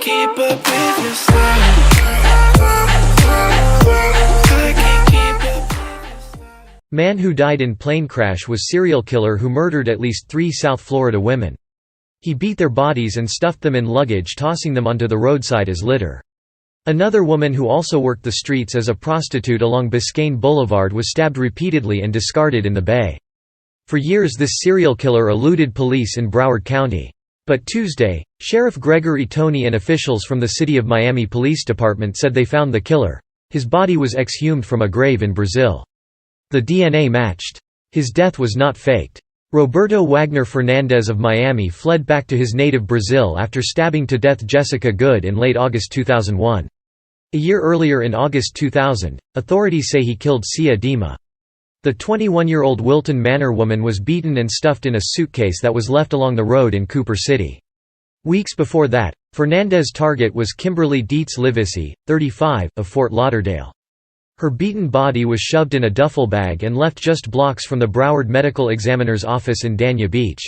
keep up with your style. I can't keep up. Man who died in plane crash was serial killer who murdered at least 3 South Florida women. He beat their bodies and stuffed them in luggage, tossing them onto the roadside as litter. Another woman who also worked the streets as a prostitute along Biscayne Boulevard was stabbed repeatedly and discarded in the bay. For years this serial killer eluded police in Broward County. But Tuesday, Sheriff Gregory Toney and officials from the City of Miami Police Department said they found the killer. His body was exhumed from a grave in Brazil. The DNA matched. His death was not faked. Roberto Wagner Fernandez of Miami fled back to his native Brazil after stabbing to death Jessica Good in late August 2001. A year earlier in August 2000, authorities say he killed Cia Dima. The 21-year-old Wilton Manor woman was beaten and stuffed in a suitcase that was left along the road in Cooper City. Weeks before that, Fernandez's target was Kimberly Dietz Livesey, 35, of Fort Lauderdale. Her beaten body was shoved in a duffel bag and left just blocks from the Broward Medical Examiner's office in Dania Beach.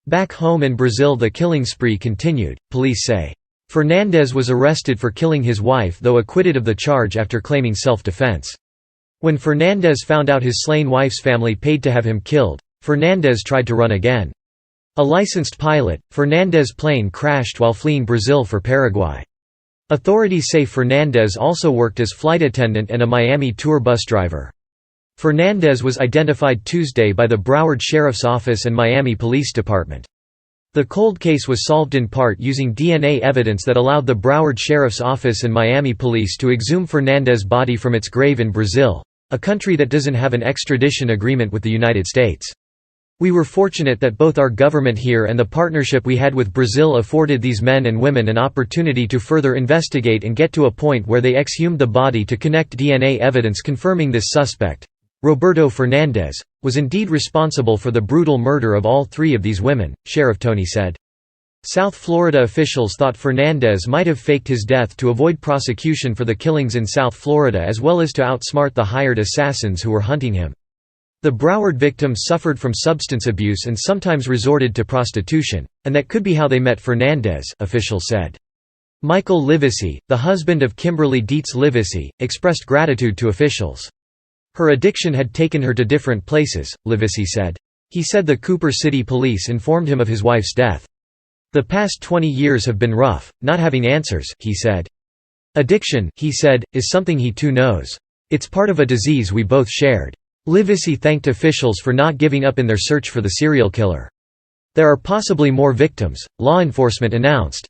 Back home in Brazil the killing spree continued, police say. Fernandez was arrested for killing his wife though acquitted of the charge after claiming self-defense. When Fernandez found out his slain wife's family paid to have him killed, Fernandez tried to run again. A licensed pilot, Fernandez's plane crashed while fleeing Brazil for Paraguay. Authorities say Fernandez also worked as flight attendant and a Miami tour bus driver. Fernandez was identified Tuesday by the Broward Sheriff's Office and Miami Police Department. The cold case was solved in part using DNA evidence that allowed the Broward Sheriff's Office and Miami Police to exhume Fernandez's body from its grave in Brazil, a country that doesn't have an extradition agreement with the United States. We were fortunate that both our government here and the partnership we had with Brazil afforded these men and women an opportunity to further investigate and get to a point where they exhumed the body to connect DNA evidence confirming this suspect, Roberto Fernandez, was indeed responsible for the brutal murder of all 3 of these women, Sheriff Toney said. South Florida officials thought Fernandez might have faked his death to avoid prosecution for the killings in South Florida as well as to outsmart the hired assassins who were hunting him. The Broward victims suffered from substance abuse and sometimes resorted to prostitution, and that could be how they met Fernandez, officials said. Michael Livesey, the husband of Kimberly Dietz Livesey, expressed gratitude to officials. Her addiction had taken her to different places, Livesey said. He said the Cooper City police informed him of his wife's death. The past 20 years have been rough, not having answers, he said. Addiction, he said, is something he too knows. It's part of a disease we both shared. Livesey thanked officials for not giving up in their search for the serial killer. There are possibly more victims, law enforcement announced.